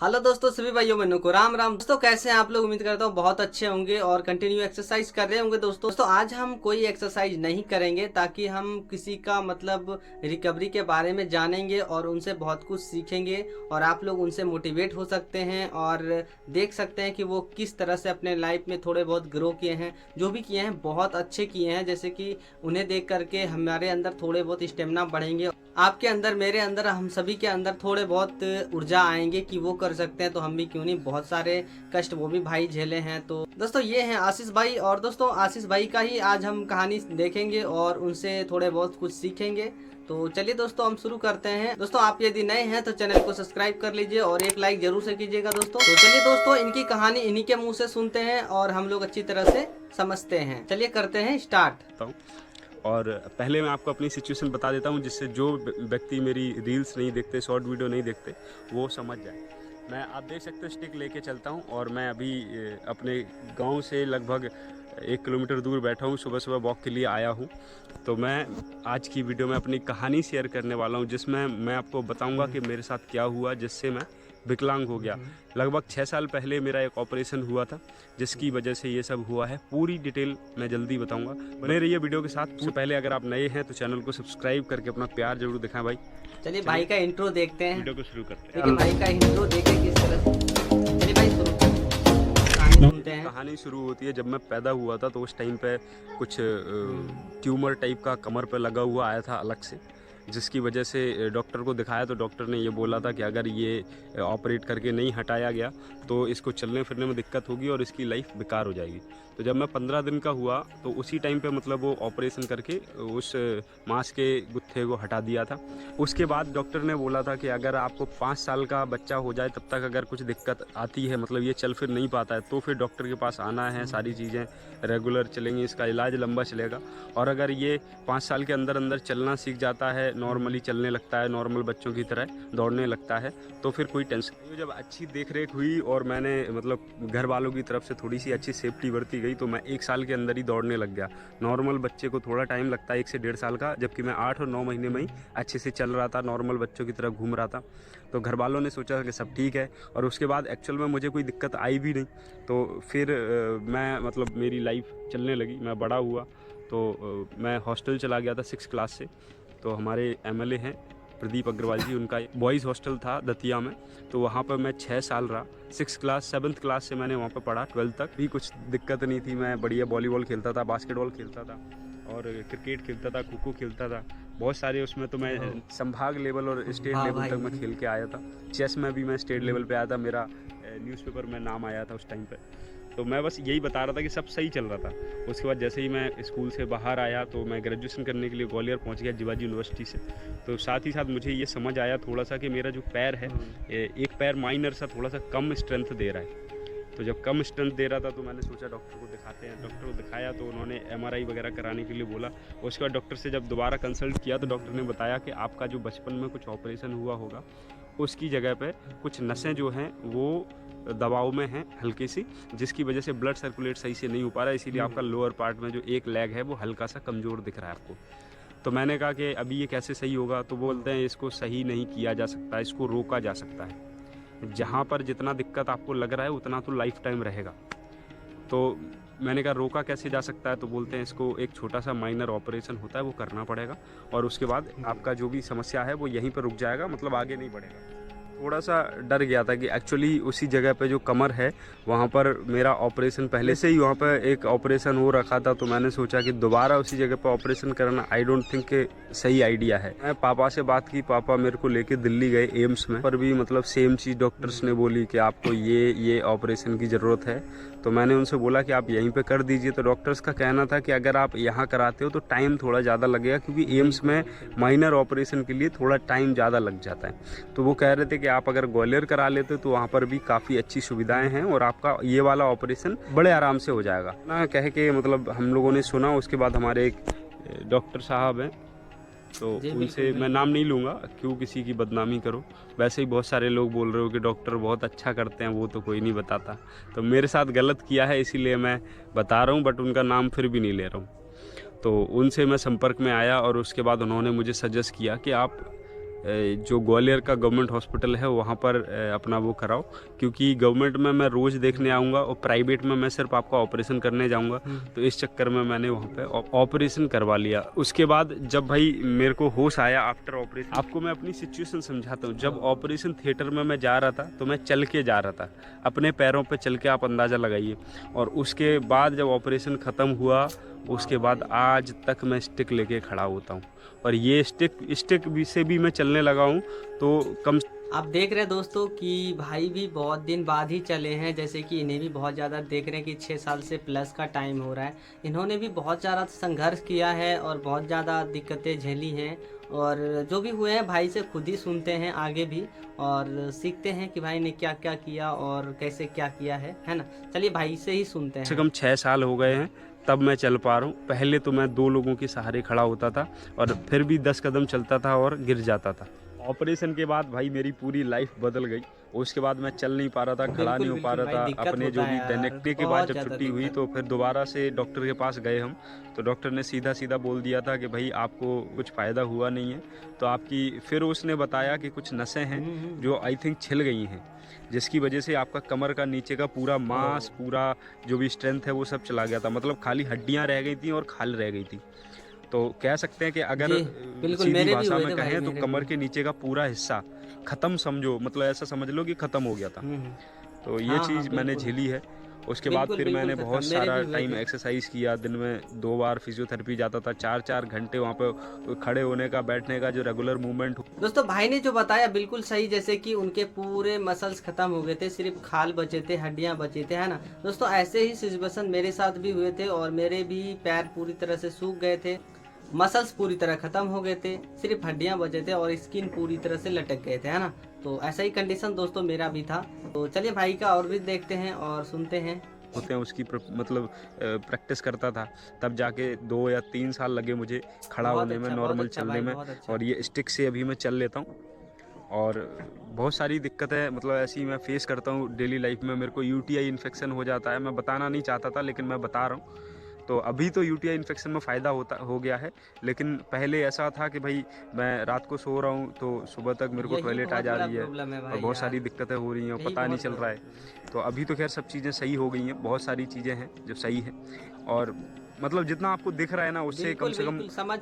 Hello दोस्तों, सभी भाइयों बहनों को राम राम। दोस्तों कैसे हैं आप लोग? उम्मीद करता हूँ बहुत अच्छे होंगे और कंटिन्यू एक्सरसाइज कर रहे होंगे। दोस्तों आज हम कोई एक्सरसाइज नहीं करेंगे ताकि हम किसी का मतलब रिकवरी के बारे में जानेंगे और उनसे बहुत कुछ सीखेंगे और आप लोग उनसे मोटिवेट हो सकते हैं और देख सकते हैं कि वो किस तरह से अपने लाइफ में थोड़े बहुत ग्रो किए हैं। जो भी किए हैं बहुत अच्छे किए हैं, जैसे कि उन्हें देख करके हमारे अंदर थोड़े बहुत स्टेमिना बढ़ेंगे, आपके अंदर, मेरे अंदर, हम सभी के अंदर थोड़े बहुत ऊर्जा आएंगे कि वो कर सकते हैं तो हम भी क्यों नहीं। बहुत सारे कष्ट वो भी भाई झेले हैं। तो दोस्तों ये हैं आशीष भाई, और दोस्तों आशीष भाई का ही आज हम कहानी देखेंगे और उनसे थोड़े बहुत कुछ सीखेंगे। तो चलिए दोस्तों हम शुरू करते हैं। दोस्तों आप यदि नए हैं तो चैनल को सब्सक्राइब कर लीजिए और एक लाइक जरूर से कीजिएगा दोस्तों। तो चलिए दोस्तों इनकी कहानी इन्हीं के मुंह से सुनते हैं और हम लोग अच्छी तरह से समझते हैं। चलिए करते हैं स्टार्ट। और पहले मैं आपको अपनी सिचुएशन बता देता हूँ, जिससे जो व्यक्ति मेरी रील्स नहीं देखते, शॉर्ट वीडियो नहीं देखते, वो समझ जाए। मैं, आप देख सकते हो, स्टिक लेके चलता हूँ और मैं अभी अपने गांव से लगभग 1 किलोमीटर दूर बैठा हूँ। सुबह सुबह वॉक के लिए आया हूँ। तो मैं आज की वीडियो में अपनी kहानी शेयर करने वाला हूँ, जिसमें मैं आपको बताऊँगा कि मेरे साथ क्या हुआ जिससे मैं विकलांग हो गया। लगभग 6 साल पहले मेरा एक ऑपरेशन हुआ था, जिसकी वजह से ये सब हुआ है। पूरी डिटेल मैं जल्दी बताऊंगा, बने रहिए वीडियो के साथ। उससे पहले अगर आप नए हैं तो चैनल को सब्सक्राइब करके अपना प्यार जरूर दिखाएं भाई। चलिए भाई का इंट्रो देखते हैं, वीडियो को शुरू करते हैं। ठीक है, भाई का इंट्रो देखे किस तरह से। चलिए भाई शुरू कहानी सुनते हैं। कहानी शुरू होती है जब मैं पैदा हुआ था, तो उस टाइम पे कुछ ट्यूमर टाइप का कमर पे लगा हुआ आया था अलग से, जिसकी वजह से डॉक्टर को दिखाया तो डॉक्टर ने ये बोला था कि अगर ये ऑपरेट करके नहीं हटाया गया तो इसको चलने फिरने में दिक्कत होगी और इसकी लाइफ बेकार हो जाएगी। तो जब मैं 15 दिन का हुआ तो उसी टाइम पे मतलब वो ऑपरेशन करके उस मांस के गुत्थे को हटा दिया था। उसके बाद डॉक्टर ने बोला था कि अगर आपको 5 साल का बच्चा हो जाए तब तक अगर कुछ दिक्कत आती है, मतलब ये चल फिर नहीं पाता है, तो फिर डॉक्टर के पास आना है, सारी चीज़ें रेगुलर चलेंगी, इसका इलाज लंबा चलेगा। और अगर ये 5 साल के अंदर अंदर चलना सीख जाता है, नॉर्मली चलने लगता है, नॉर्मल बच्चों की तरह दौड़ने लगता है, तो फिर कोई टेंशन नहीं। जब अच्छी देख रेख हुई और मैंने मतलब घर वालों की तरफ से थोड़ी सी अच्छी सेफ्टी बरती गई, तो मैं 1 साल के अंदर ही दौड़ने लग गया। नॉर्मल बच्चे को थोड़ा टाइम लगता है, 1 से 1.5 साल का, जबकि मैं 8 और 9 महीने में ही अच्छे से चल रहा था, नॉर्मल बच्चों की तरह घूम रहा था। तो घर वालों ने सोचा कि सब ठीक है, और उसके बाद एक्चुअल में मुझे कोई दिक्कत आई भी नहीं। तो फिर मैं मतलब मेरी लाइफ चलने लगी, मैं बड़ा हुआ तो मैं हॉस्टल चला गया था 6 क्लास से। तो हमारे एमएलए हैं प्रदीप अग्रवाल जी, उनका बॉयज़ हॉस्टल था दतिया में, तो वहाँ पर मैं 6 साल रहा। 6 क्लास 7th क्लास से मैंने वहाँ पर पढ़ा, 12th तक भी कुछ दिक्कत नहीं थी। मैं बढ़िया वॉलीबॉल खेलता था, बास्केटबॉल खेलता था और क्रिकेट खेलता था, खो खो खेलता था, बहुत सारे। उसमें तो मैं संभाग लेवल और स्टेट लेवल तक मैं खेल के आया था। चेस में भी मैं स्टेट लेवल पे आया था, मेरा न्यूज़पेपर में नाम आया था उस टाइम पे। तो मैं बस यही बता रहा था कि सब सही चल रहा था। उसके बाद जैसे ही मैं स्कूल से बाहर आया तो मैं ग्रेजुएशन करने के लिए ग्वालियर पहुंच गया जीवाजी यूनिवर्सिटी से। तो साथ ही साथ मुझे ये समझ आया थोड़ा सा कि मेरा जो पैर है, एक पैर माइनर सा थोड़ा सा कम स्ट्रेंथ दे रहा है। तो जब कम स्ट्रेंथ दे रहा था तो मैंने सोचा डॉक्टर को दिखाते हैं। डॉक्टर को दिखाया तो उन्होंने MRI वगैरह कराने के लिए बोला। उसके बाद डॉक्टर से जब दोबारा कंसल्ट किया तो डॉक्टर ने बताया कि आपका जो बचपन में कुछ ऑपरेशन हुआ होगा, उसकी जगह पे कुछ नसें जो हैं वो दबाव में हैं हल्की सी, जिसकी वजह से ब्लड सर्कुलेट सही से नहीं हो पा रहा है, इसीलिए आपका लोअर पार्ट में जो एक लेग है वो हल्का सा कमज़ोर दिख रहा है आपको। तो मैंने कहा कि अभी ये कैसे सही होगा? तो बोलते हैं इसको सही नहीं किया जा सकता, इसको रोका जा सकता है। जहाँ पर जितना दिक्कत आपको लग रहा है उतना तो लाइफ टाइम रहेगा। तो मैंने कहा रोका कैसे जा सकता है? तो बोलते हैं इसको एक छोटा सा माइनर ऑपरेशन होता है, वो करना पड़ेगा और उसके बाद आपका जो भी समस्या है वो यहीं पर रुक जाएगा, मतलब आगे नहीं बढ़ेगा। थोड़ा सा डर गया था कि एक्चुअली उसी जगह पे जो कमर है वहाँ पर मेरा ऑपरेशन पहले से ही वहाँ पर एक ऑपरेशन हो रखा था। तो मैंने सोचा कि दोबारा उसी जगह पे ऑपरेशन करना आई डोंट थिंक कि सही आइडिया है। मैं पापा से बात की, पापा मेरे को लेके दिल्ली गए एम्स में, पर भी मतलब सेम चीज़ डॉक्टर्स ने बोली कि आपको ये ऑपरेशन की ज़रूरत है। तो मैंने उनसे बोला कि आप यहीं पे कर दीजिए। तो डॉक्टर्स का कहना था कि अगर आप यहाँ कराते हो तो टाइम थोड़ा ज़्यादा लगेगा, क्योंकि एम्स में माइनर ऑपरेशन के लिए थोड़ा टाइम ज़्यादा लग जाता है। तो वो कह रहे थे कि आप अगर ग्वालियर करा लेते तो वहाँ पर भी काफ़ी अच्छी सुविधाएं हैं और आपका ये वाला ऑपरेशन बड़े आराम से हो जाएगा ना, कह के मतलब हम लोगों ने सुना। उसके बाद हमारे एक डॉक्टर साहब हैं, तो उनसे मैं नाम नहीं लूँगा, क्यों किसी की बदनामी करो। वैसे ही बहुत सारे लोग बोल रहे हो कि डॉक्टर बहुत अच्छा करते हैं, वो तो कोई नहीं बताता। तो मेरे साथ गलत किया है इसीलिए मैं बता रहा हूँ, बट उनका नाम फिर भी नहीं ले रहा हूँ। तो उनसे मैं संपर्क में आया और उसके बाद उन्होंने मुझे सजेस्ट किया कि आप जो ग्वालियर का गवर्नमेंट हॉस्पिटल है वहाँ पर अपना वो कराओ, क्योंकि गवर्नमेंट में मैं रोज़ देखने आऊँगा और प्राइवेट में मैं सिर्फ आपका ऑपरेशन करने जाऊँगा। तो इस चक्कर में मैंने वहाँ पे ऑपरेशन करवा लिया। उसके बाद जब भाई मेरे को होश आया आफ्टर ऑपरेशन, आपको मैं अपनी सिचुएशन समझाता हूँ। जब ऑपरेशन थिएटर में मैं जा रहा था तो मैं चल के जा रहा था, अपने पैरों पर चल के, आप अंदाज़ा लगाइए। और उसके बाद जब ऑपरेशन ख़त्म हुआ उसके बाद आज तक मैं स्टिक लेके खड़ा होता हूँ, और ये स्टिक से भी मैं चलने लगा हूँ। तो कम आप देख रहे हैं दोस्तों कि भाई भी बहुत दिन बाद ही चले हैं, जैसे कि इन्हें भी बहुत ज़्यादा देख रहे हैं कि 6 साल से प्लस का टाइम हो रहा है। इन्होंने भी बहुत ज़्यादा संघर्ष किया है और बहुत ज़्यादा दिक्कतें झेली हैं, और जो भी हुए हैं भाई से खुद ही सुनते हैं आगे भी, और सीखते हैं कि भाई ने क्या क्या किया और कैसे क्या किया है ना। चलिए भाई से ही सुनते हैं। कम से कम 6 साल हो गए हैं तब मैं चल पा रहा हूँ। पहले तो मैं 2 लोगों के सहारे खड़ा होता था और फिर भी 10 कदम चलता था और गिर जाता था। ऑपरेशन के बाद भाई मेरी पूरी लाइफ बदल गई। उसके बाद मैं चल नहीं पा रहा था, खड़ा नहीं हो पा रहा था। अपने जो भी दैनिकटी के बाद जब छुट्टी हुई तो फिर दोबारा से डॉक्टर के पास गए हम, तो डॉक्टर ने सीधा बोल दिया था कि भाई आपको कुछ फ़ायदा हुआ नहीं है। तो आपकी फिर उसने बताया कि कुछ नसें हैं जो आई थिंक छिल गई हैं, जिसकी वजह से आपका कमर का नीचे का पूरा मांस, पूरा जो भी स्ट्रेंथ है वो सब चला गया था। मतलब खाली हड्डियाँ रह गई थी और खाल रह गई थी। तो कह सकते हैं कि अगर सीधी भाषा में कहें तो कमर के नीचे का पूरा हिस्सा खत्म समझो, मतलब ऐसा समझ लो कि खत्म हो गया था। तो ये चीज़ मैंने झेली है। उसके बाद फिर मैंने बहुत सारा टाइम एक्सरसाइज किया। दिन में 2 बार फिजियोथेरेपी जाता था, 4-4 घंटे वहाँ पे खड़े होने का, बैठने का जो रेगुलर मूवमेंट। दोस्तों भाई ने जो बताया बिल्कुल सही, जैसे कि उनके पूरे मसल्स खत्म हो गए थे, सिर्फ खाल बचे थे, हड्डियां बचे थे, है ना। दोस्तों ऐसे ही सिचुएशन मेरे साथ भी हुए थे, और मेरे भी पैर पूरी तरह से सूख गए थे, मसल्स पूरी तरह खत्म हो गए थे, सिर्फ हड्डियां बचे थे और स्किन पूरी तरह से लटक गए थे, है ना। तो ऐसा ही कंडीशन दोस्तों मेरा भी था। तो चलिए भाई का और भी देखते हैं और सुनते हैं। होते हैं उसकी मतलब प्रैक्टिस करता था, तब जाके 2 या 3 साल लगे मुझे खड़ा होने में, नॉर्मल चलने में। और ये स्टिक से अभी मैं चल लेता हूँ। और बहुत सारी दिक्कतें मतलब ऐसी मैं फेस करता हूँ डेली लाइफ में। मेरे को यूटीआई इन्फेक्शन हो जाता है, मैं बताना नहीं चाहता था लेकिन मैं बता रहा हूँ। तो अभी तो यूटीआई इन्फेक्शन में फ़ायदा हो गया है, लेकिन पहले ऐसा था कि भाई मैं रात को सो रहा हूँ तो सुबह तक मेरे को टॉयलेट आ जा रही है और बहुत सारी दिक्कतें हो रही हैं, पता नहीं चल रहा है। तो अभी तो खैर सब चीज़ें सही हो गई हैं, बहुत सारी चीज़ें हैं जो सही हैं। और मतलब जितना आपको दिख रहा है ना उससे कम से कम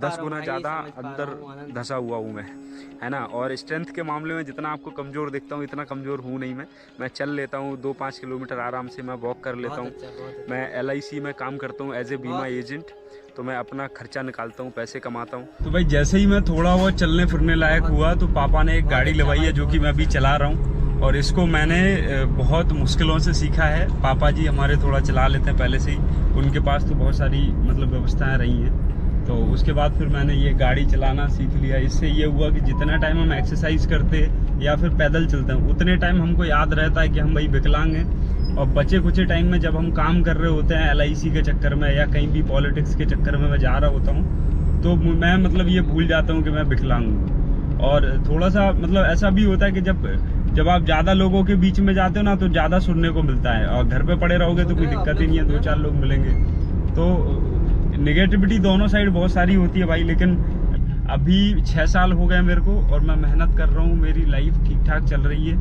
10 गुना ज़्यादा अंदर धंसा हुआ हूँ मैं, है ना। और स्ट्रेंथ के मामले में जितना आपको कमज़ोर दिखता हूँ इतना कमज़ोर हूँ नहीं मैं चल लेता हूँ 2-5 किलोमीटर आराम से, मैं वॉक कर लेता हूँ। मैं LIC में काम करता हूँ एज ए बीमा एजेंट, तो मैं अपना खर्चा निकालता हूँ, पैसे कमाता हूँ। तो भाई जैसे ही मैं थोड़ा बहुत चलने फिरने लायक हुआ तो पापा ने एक गाड़ी लगवाई है जो कि मैं अभी चला रहा हूँ, और इसको मैंने बहुत मुश्किलों से सीखा है। पापा जी हमारे थोड़ा चला लेते हैं पहले से ही, उनके पास तो बहुत सारी मतलब व्यवस्थाएं रही हैं। तो उसके बाद फिर मैंने ये गाड़ी चलाना सीख लिया। इससे ये हुआ कि जितना टाइम हम एक्सरसाइज करते या फिर पैदल चलते हैं उतने टाइम हमको याद रहता है कि हम भाई विकलांग हैं। और बचे कुछ टाइम में जब हम काम कर रहे होते हैं LIC के चक्कर में या कहीं भी पॉलिटिक्स के चक्कर में मैं जा रहा होता हूँ, तो मैं मतलब ये भूल जाता हूँ कि मैं विकलांग हूँ। और थोड़ा सा मतलब ऐसा भी होता है कि जब आप ज़्यादा लोगों के बीच में जाते हो ना तो ज़्यादा सुनने को मिलता है, और घर पे पड़े रहोगे तो कोई दिक्कत ही नहीं है, 2-4 लोग मिलेंगे। तो नेगेटिविटी दोनों साइड बहुत सारी होती है भाई। लेकिन अभी 6 साल हो गए मेरे को और मैं मेहनत कर रहा हूँ, मेरी लाइफ ठीक ठाक चल रही है,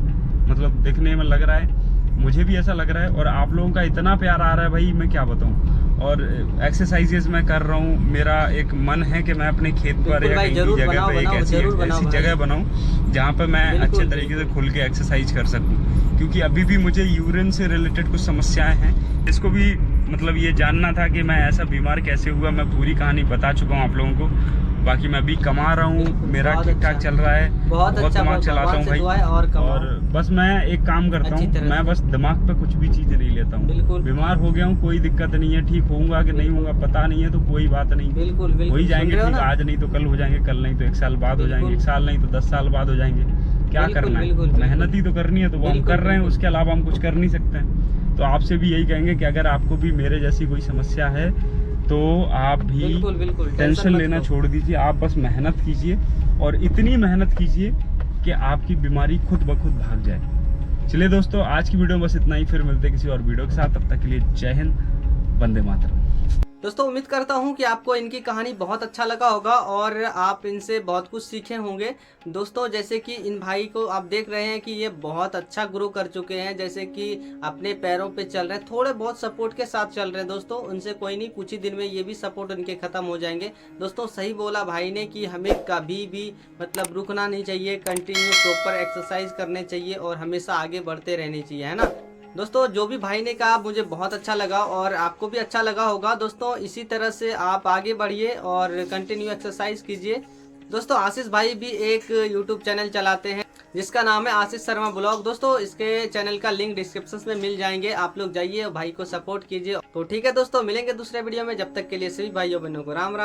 मतलब दिखने में लग रहा है, मुझे भी ऐसा लग रहा है। और आप लोगों का इतना प्यार आ रहा है भाई, मैं क्या बताऊँ। और एक्सरसाइजेस मैं कर रहा हूँ, मेरा एक मन है कि मैं अपने खेत पर या कहीं भी जगह पे एक ऐसी जगह बनाऊँ जहाँ पे मैं अच्छे तरीके से खुल के एक्सरसाइज कर सकूँ। क्योंकि अभी भी मुझे यूरिन से रिलेटेड कुछ समस्याएं हैं, इसको भी मतलब ये जानना था कि मैं ऐसा बीमार कैसे हुआ। मैं पूरी कहानी बता चुका हूँ आप लोगों को। बाकी मैं भी कमा रहा हूँ, मेरा ठीक ठाक चल रहा है, बहुत दिमाग चलाता हूँ भाई। और बस मैं एक काम करता हूँ, मैं बस दिमाग पे कुछ भी चीज़ नहीं लेता हूँ। बीमार हो गया हूँ कोई दिक्कत नहीं है, ठीक होऊंगा कि नहीं होऊंगा पता नहीं है, तो कोई बात नहीं, हो ही जाएंगे ठीक। आज नहीं तो कल हो जाएंगे, कल नहीं तो 1 साल बाद हो जाएंगे, 1 साल नहीं तो 10 साल बाद हो जाएंगे। क्या करना है, मेहनत ही तो करनी है, तो वो हम कर रहे हैं, उसके अलावा हम कुछ कर नहीं सकते हैं। तो आपसे भी यही कहेंगे कि अगर आपको भी मेरे जैसी कोई समस्या है तो आप भी टेंशन लेना छोड़ दीजिए, आप बस मेहनत कीजिए, और इतनी मेहनत कीजिए कि आपकी बीमारी खुद ब खुद भाग जाए। चलिए दोस्तों, आज की वीडियो में बस इतना ही, फिर मिलते हैं किसी और वीडियो के साथ। तब तक के लिए जय हिंद, वंदे मातरम। दोस्तों उम्मीद करता हूँ कि आपको इनकी कहानी बहुत अच्छा लगा होगा और आप इनसे बहुत कुछ सीखे होंगे। दोस्तों जैसे कि इन भाई को आप देख रहे हैं कि ये बहुत अच्छा ग्रो कर चुके हैं, जैसे कि अपने पैरों पे चल रहे हैं, थोड़े बहुत सपोर्ट के साथ चल रहे हैं। दोस्तों उनसे कोई नहीं, कुछ ही दिन में ये भी सपोर्ट उनके ख़त्म हो जाएंगे। दोस्तों सही बोला भाई ने कि हमें कभी भी मतलब रुकना नहीं चाहिए, कंटिन्यू प्रॉपर एक्सरसाइज करने चाहिए और हमेशा आगे बढ़ते रहने चाहिए, है ना। दोस्तों जो भी भाई ने कहा मुझे बहुत अच्छा लगा और आपको भी अच्छा लगा होगा। दोस्तों इसी तरह से आप आगे बढ़िए और कंटिन्यू एक्सरसाइज कीजिए। दोस्तों आशीष भाई भी एक यूट्यूब चैनल चलाते हैं जिसका नाम है आशीष शर्मा ब्लॉग। दोस्तों इसके चैनल का लिंक डिस्क्रिप्शन में मिल जाएंगे, आप लोग जाइए और भाई को सपोर्ट कीजिए। तो ठीक है दोस्तों, मिलेंगे दूसरे वीडियो में, जब तक के लिए सभी भाइयों बहनों को राम राम।